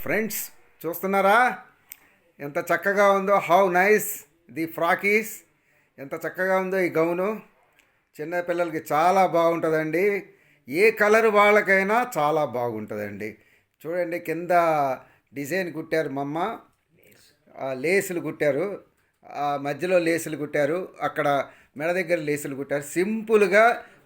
Friends చూస్తున్నారా ఎంత చక్కగా ఉందో. How nice the frock is. ఎంత చక్కగా ఉందో ఈ గౌను. చిన్న పిల్లలకి చాలా బాగుంటుందండి. ఏ కలర్ వాళ్ళకైనా చాలా బాగుంటుందండి. చూడండి, కింద డిజైన్ కుట్టారు మమ్మ, లేసులు కుట్టారు, మధ్యలో లేసులు కుట్టారు, అక్కడ మెడ దగ్గర లేసులు కుట్టారు. సింపుల్గా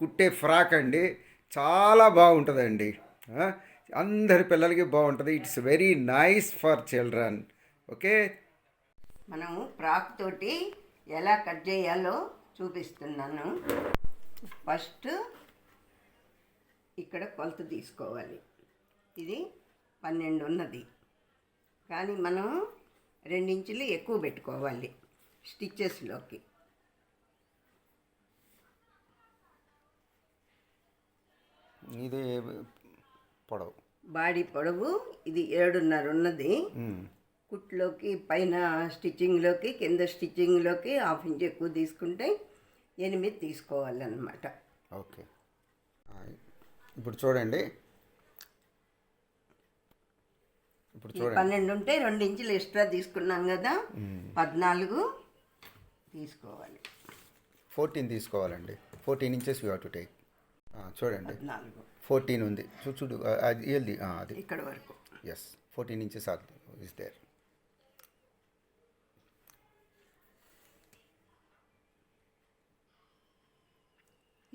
కుట్టే ఫ్రాక్ అండి. చాలా బాగుంటుందండి. అందరి పిల్లలకి బాగుంటుంది. It's very nice for children. Okay, మనము ఫ్రాక్ తోటి ఎలా కట్ చేయాలో చూపిస్తున్నాను. ఫస్ట్ ఇక్కడ కొలత తీసుకోవాలి. ఇది 12 ఉన్నది, కానీ మనం 2 ఇంచులు ఎక్కువ పెట్టుకోవాలి స్టిచ్చెస్లోకి. ఇది పొడవు, బాడీ పొడవు ఇది 7.5 ఉన్నది. కుట్లోకి పైన స్టిచ్చింగ్లోకి కింద స్టిచ్చింగ్లోకి 1/2 ఇంచ్ ఎక్కువ తీసుకుంటే 8 తీసుకోవాలన్నమాట. ఓకే, ఇప్పుడు చూడండి. 12 ఉంటే 2 ఇంచులు ఎక్స్ట్రా తీసుకున్నాం కదా, 14 తీసుకోవాలి. 14 తీసుకోవాలండి. 14 inches you have to take. చూడండి, 14 ఉంది. చూడు అది వెళ్ళి అది ఇక్కడ వరకు. Yes, 14 inches is there.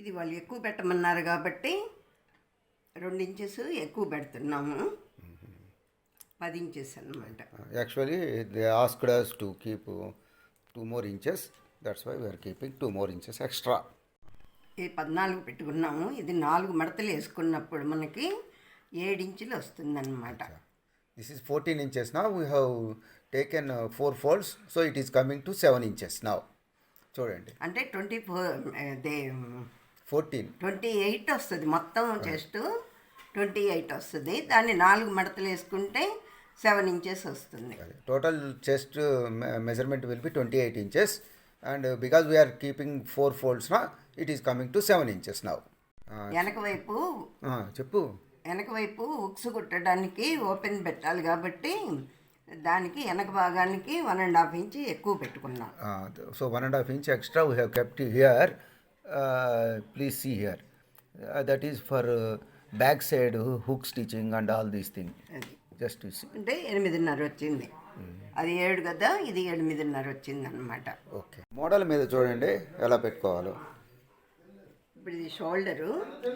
ఇది వాళ్ళు ఎక్కువ పెట్టమన్నారు కాబట్టి 2 ఇంచెస్ ఎక్కువ పెడుతున్నాము. 10 ఇంచెస్ అన్నమాట. Actually they asked us to keep 2 more inches. That's why we are keeping 2 more inches extra. ఈ 14 పెట్టుకున్నాము. ఇది 4 మడతలు వేసుకున్నప్పుడు మనకి 7 ఇంచులు వస్తుందన్నమాట. This is 14 inches now. We have taken 4 folds, so it is coming to 7 inches now. చూడండి, అంటే 28 వస్తుంది. మొత్తం చెస్ట్ 28 వస్తుంది. దాన్ని 4 మడతలు వేసుకుంటే 7 ఇంచెస్ వస్తుంది. Total chest measurement will be 28 inches, and because we are keeping 4 folds now, it is coming to 7 inches now. వెనక వైపు చెప్పు. వెనక వైపు హుక్స్ కుట్టడానికి ఓపెన్ పెట్టాలి కాబట్టి దానికి వెనక భాగానికి 1.5 ఇంచ్ ఎక్కువ పెట్టుకున్నాం. So 1.5 inch extra we have kept here. Please see here. That is for back side hook stitching and all these things. Just to see. అంటే 8.5 వచ్చింది. అది 7 కదా, ఇది 8.5 వచ్చింది అనమాట. ఓకే, మోడల్ మీద చూడండి ఎలా పెట్టుకోవాలో. ఇప్పుడు ఇది షోల్డరు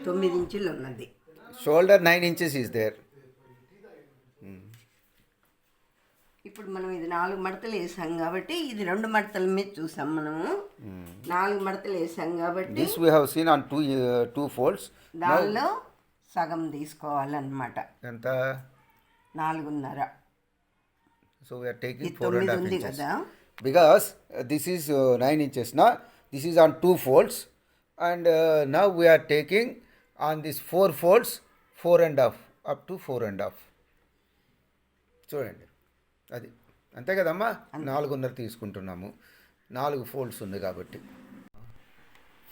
9 ఇంచులు ఉన్నది. Shoulder 9 inches is there. ఇప్పుడు మనం ఇది 4 మడతలు వేసాం కాబట్టి ఇది 2 మడతల మీద చూసాం మనము. 4 మడతలు వేసాం కాబట్టి This we have seen on two folds. దానిలో సగం తీసుకోవాలన్నమాట. ఎంత? 4.5. So we are taking ఇది 4.5 9 ఉంది inches. కదా. Because this is 9 inches now. This is on 2 folds, and now we are taking on these 4 folds 4.5 up to 4.5. చూడండి, అది అంతే కదమ్మా. 4.5 తీసుకుంటున్నాము. 4 folds ఉంది కాబట్టి.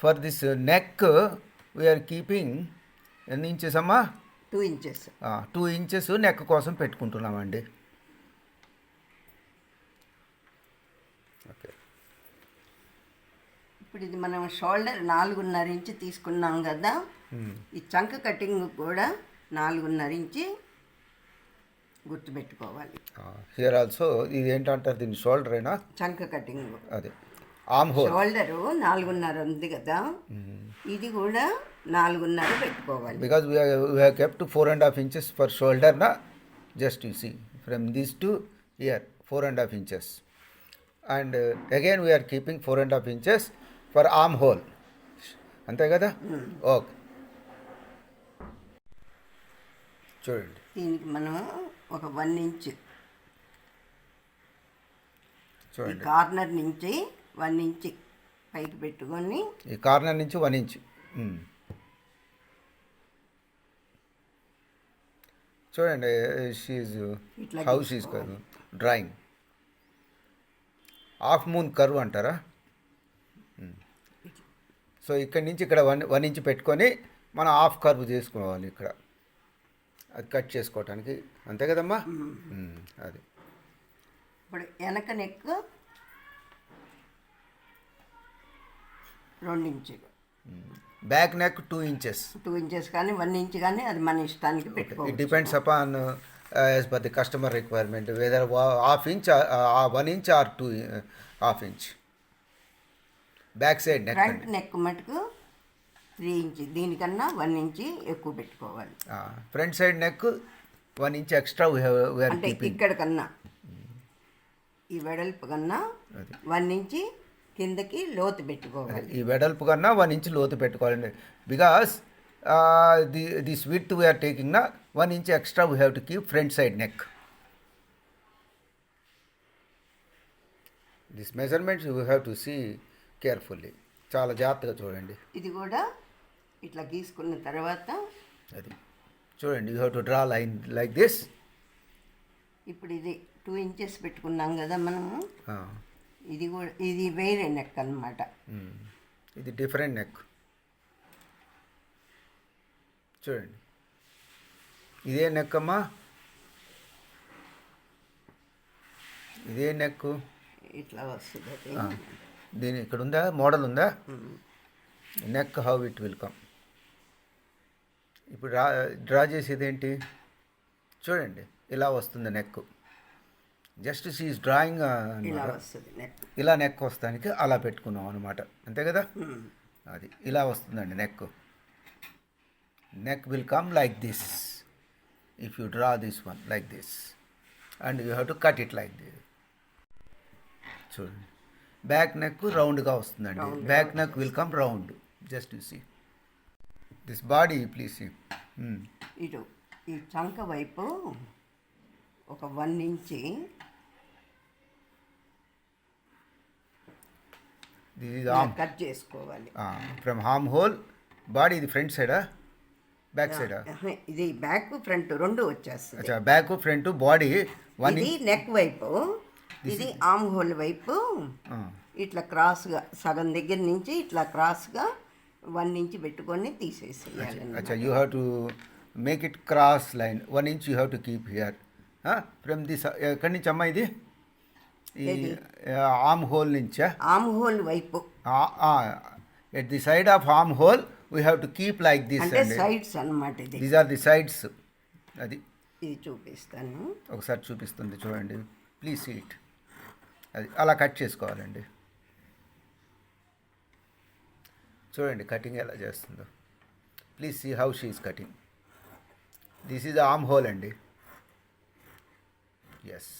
For this neck we are keeping ఎన్ని ఇంచెస్ అమ్మా? 2 ఇంచెస్. 2 inches నెక్ కోసం పెట్టుకుంటున్నామండి. ఓకే, ఇప్పుడు ఇది మనం షోల్డర్ 4.5 ఇంచ్ తీసుకున్నాం కదా, ఈ చంక కటింగ్ కూడా 4.5 ఇంచ్ గుర్తుపెట్టుకోవాలి. హియర్ ఆల్సో ఇది ఏంటంటారు, దీన్ని షోల్డర్ అయినా చంక కటింగ్. అదే ఆర్మ్ హోల్. షోల్డరు 4.5 ఉంది కదా, ఇది కూడా 4.5 పెట్టుకోవాలి. Because we have kept 4.5 inches for shoulder na. Just you see from this to here 4.5 inches, and again we are keeping 4.5 inches for arm hole. అంతే కదా. ఓకే, చూడండి, దీనికి మనం ఒక 1 ఇంచ్ చూడండి, కార్నర్ నుంచి 1 ఇంచ్ పైకి పెట్టుకొని ఈ కార్నర్ నుంచి 1 inch. చూడండి, how she's drawing half moon curve అంటారా. సో ఇక్కడి నుంచి ఇక్కడ 1 inch పెట్టుకొని మనం హాఫ్ కర్వ్ చేసుకోవాలి ఇక్కడ. అది కట్ చేసుకోవటానికి అంతే కదమ్మా. అది ఇప్పుడు వెనక నెక్ 2 ఇంచులు, బ్యాక్ నెక్ 2 inches. 2 ఇంచెస్ కానీ 1 ఇంచ్ కానీ అది మన ఇష్టానికి It పెట్టుకోవచ్చు. depends upon as per the customer requirement, whether half inch, 1 inch or 2 half inch. Back side neck. Front neck మటుకు 3 ఇంచ్, దీనికన్నా 1 ఇంచ్ ఎక్కువ పెట్టుకోవాలి. Front side neck 1 inch extra we are అంటే keeping. ఇక్కడ కన్నా ఈ వెడల్పు కన్నా 1 ఇంచ్ కిందకి లోతు పెట్టుకోవాలి. ఈ వెడల్పు కన్నా 1 inch లోతు పెట్టుకోవాలండి. Because this width we are taking నా 1 inch extra we have to keep front side neck. This measurements we have to see carefully. చాలా జాగ్రత్తగా చూడండి. ఇది కూడా ఇట్లా గీసుకున్న తర్వాత అది చూడండి, you have to draw line like this. ఇప్పుడు ఇది 2 ఇంచెస్ పెట్టుకున్నాం కదా మనము, ఇది కూడా ఇది వేరే నెక్ అన్నమాట. ఇది డిఫరెంట్ నెక్. చూడండి, ఇదే నెక్ అమ్మా, ఇదే నెక్. ఇట్లా వస్తుంది అది. దీని ఇక్కడ ఉందా, మోడల్ ఉందా, neck how it will come. ఇప్పుడు డ్రా చేసేది ఏంటి చూడండి, ఇలా వస్తుంది నెక్. జస్ట్ షీఈస్ డ్రాయింగ్ ఇలా వస్తుంది నెక్. ఇలా నెక్ వస్తానికి అలా పెట్టుకున్నాం అనమాట, అంతే కదా. అది ఇలా వస్తుందండి neck. Neck will come like this if you draw this one like this and you have to cut it like this. చూడండి, బ్యాక్ నెక్ రౌండ్గా వస్తుందండి. Back neck will come round. Just you see this body please see. ఇటు ఈ చంక వైపు ఒక 1 ఇంచి this is arm cut చేసుకోవాలి. From arm whole body. ఇది ఫ్రంట్ సైడా బ్యాక్ సైడా? ఇది బ్యాక్ ఫ్రంట్ రెండు వచ్చేస్తుంది. అచ్చా, బ్యాక్ ఫ్రంట్ బాడీ 1 ఇది నెక్ వైపు, ఇది ఆర్మ్ హోల్ వైపు. ఇట్లా క్రాస్గా సగం దగ్గర నుంచి ఇట్లా క్రాస్గా 1 ఇంచ్ పెట్టుకొని తీసేసేయాలి. అచ్చా, you have to make it cross line. 1 inch you have to keep here from this. ఎక్కడి నుంచి అమ్మా ఇది? ఈ ఆర్మ్ హోల్ నుంచా? ఆర్మ్ హోల్ వైపు at the side of arm hole we have to keep like this అంటే అండి. Sides అన్నమాట. ఇది దీస్ ఆర్ ది సైడ్స్. అది ఇది చూపిస్తాను. ఒకసారి చూపిస్తుంది చూడండి, ప్లీజ్ సీ ఇట్. అది అలా కట్ చేసుకోవాలండి. చూడండి కటింగ్ ఎలా చేస్తుందో. Please see how she is cutting. This is arm hole అండి. ఎస్,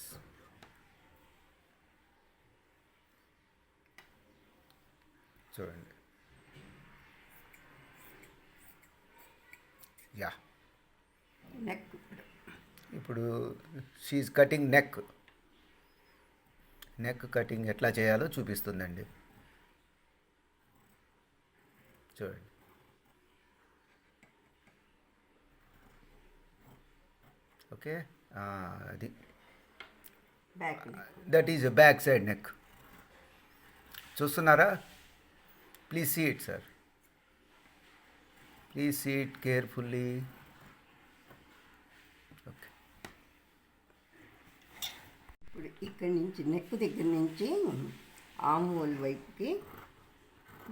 చూడండి. యా, నెక్ ఇప్పుడు she cutting neck. Neck cutting ఎట్లా చేయాలో చూపిస్తుందండి. చూడండి, ఓకే. అది back that is back side neck. చూస్తున్నారా? Please see it sir, please see it carefully. Okay, ఇప్పుడు ఇక్కడి నుంచి నెక్ దగ్గర నుంచి ఆర్మ్ హోల్ వైపుకి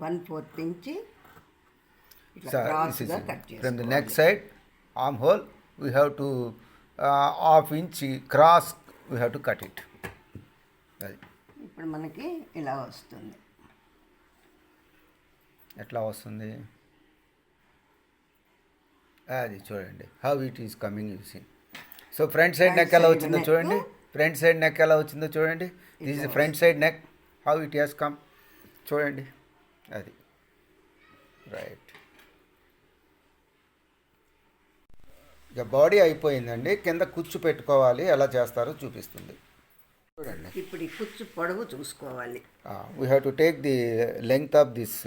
1/4 ఇంచి ఇట్లా క్రాస్గా కట్ ఫ్రమ్ ది చేసుకోవాలి. Neck side arm hole we have to half inch cross we have to cut it. అది ఇప్పుడు మనకి ఇలా వస్తుంది. ఎట్లా వస్తుంది అది చూడండి, how it is coming you see. So front side neck ఎలా వచ్చిందో చూడండి. ఫ్రంట్ సైడ్ నెక్ ఎలా వచ్చిందో చూడండి. This is front side neck, how it has come చూడండి. అది రైట్. ఇక బాడీ అయిపోయిందండి. కింద కుచ్చు పెట్టుకోవాలి, ఎలా చేస్తారో చూపిస్తుంది చూడండి. ఇప్పుడు ఈ కుచ్చు పొడవు చూసుకోవాలి. We have to take the length of this.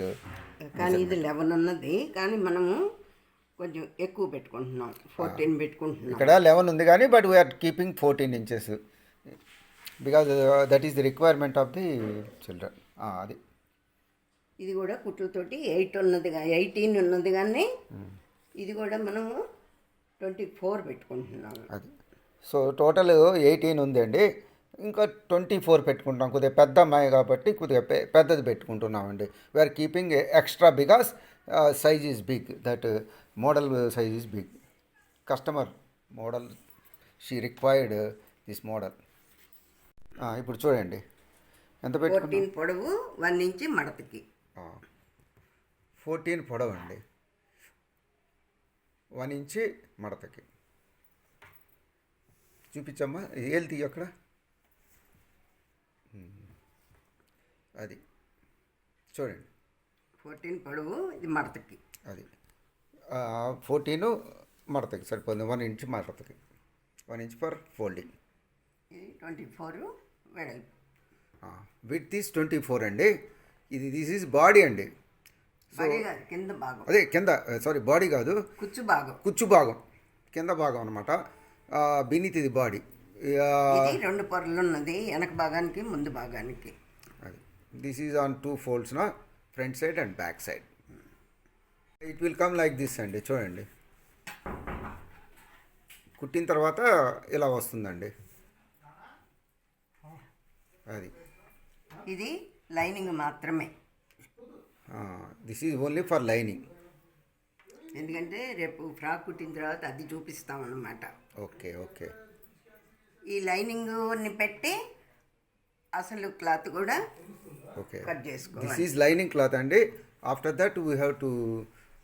కానీ ఇది 11 ఉన్నది, కానీ మనము కొంచెం ఎక్కువ పెట్టుకుంటున్నాం, 14 పెట్టుకుంటున్నాం. ఇక్కడ 11 ఉంది కానీ but we are keeping 14 inches because that is the requirement of the children. అది ఇది కూడా కుట్లతోటి 18 ఉన్నది కానీ ఇది కూడా మనము 24 పెట్టుకుంటున్నాను. అది సో టోటల్ 18 ఉందండి. ఇంకా 24 పెట్టుకుంటాం. కొద్దిగా పెద్ద అమ్మాయి కాబట్టి కొద్దిగా పెద్దది పెట్టుకుంటున్నామండి. We're keeping extra because size is big, that model size is big. Customer model she required this model. ఇప్పుడు చూడండి ఎంత పెట్టుకున్నాం. 14 పొడవు 1 ఇంచ్ మడతకి. 14 పొడవు అండి, 1 ఇంచి మడతకి. చూపించమ్మా, ఏళ్ళు తీయ అక్కడ. అది చూడండి 14 పొడవు, ఇది మడతకి. అది 14 మడతకి సరిపోతుంది, 1 ఇంచ్ మడతకి, 1 ఇంచ్ ఫర్ ఫోల్డింగ్. ఇది 24 వెడల్పు. విత్ ఈస్ 24 అండి. ఇది దిస్ ఈజ్ బాడీ అండి. బాడీ కాదు, కింద భాగం. అదే కింద, సారీ బాడీ కాదు, కుచ్చు భాగం. కుచ్చు భాగం, కింద భాగం అనమాట. బీనీత్ ఇది బాడీ. ఇది 2 పొరలు ఉన్నది, వెనక భాగానికి ముందు భాగానికి. అది దిస్ ఈజ్ ఆన్ 2 folds నా, front side and back side. It will come like this అండి. చూడండి కుట్టిన తర్వాత ఇలా వస్తుందండి. అది ఇది లైనింగ్ మాత్రమే, this is only for lining. ఎందుకంటే రేపు ఫ్రాక్ కుట్టిన తర్వాత అది చూపిస్తాం అన్నమాట. Okay okay. ఈ లైనింగ్ని పెట్టి అసలు క్లాత్ కూడా ఓకే, కట్ దిస్ చేసుకోవాలి. ఈజ్ లైనింగ్ క్లాత్ అండి. After that we have to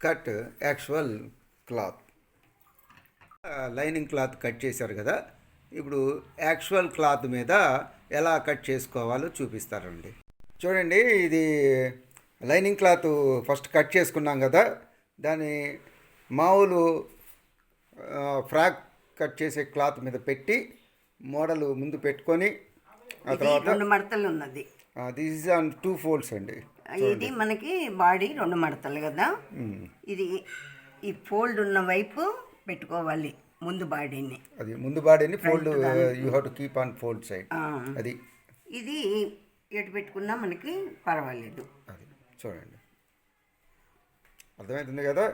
cut actual cloth. Lining cloth cut చేశారు కదా, ఇప్పుడు యాక్చువల్ క్లాత్ మీద ఎలా కట్ చేసుకోవాలో చూపిస్తారండి. చూడండి, ఇది లైనింగ్ క్లాత్ ఫస్ట్ కట్ చేసుకున్నాం కదా, దాన్ని మామూలు ఫ్రాక్ కట్ చేసే క్లాత్ మీద పెట్టి మోడల్ ముందు పెట్టుకొని ఆ ఇది తర్వాత 2 మడతలు ఉన్నది. దిస్ ఈజ్ ఆన్ 2 folds అండి. ఇది మనకి బాడీ 2 మడతలు కదా. ఇది ఈ ఫోల్డ్ ఉన్న వైపు పెట్టుకోవాలి ముందు బాడీని. అది ముందు బాడీని fold, you have to keep on fold side. అది ఇది ఎటు పెట్టుకున్నా మనకి పర్వాలేదు. అది చూడండి, అర్థమవుతుంది కదా.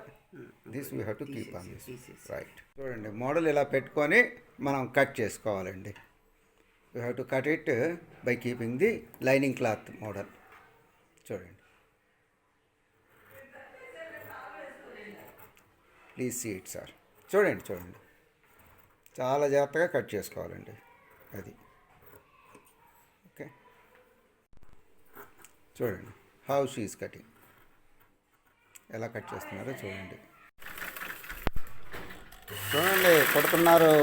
This we have to keep on this, right. చూడండి మోడల్ ఇలా పెట్టుకొని మనం కట్ చేసుకోవాలండి. You have to cut it by keeping the lining cloth model. చూడండి, ప్లీజ్ సీ ఇట్ సార్. చూడండి చూడండి, చాలా జాగ్రత్తగా కట్ చేసుకోవాలండి. అది ఓకే. చూడండి హౌ షీ ఈస్ కటింగ్, ఎలా కట్ చేస్తున్నారో చూడండి. చూడండి కొడుతున్నారు.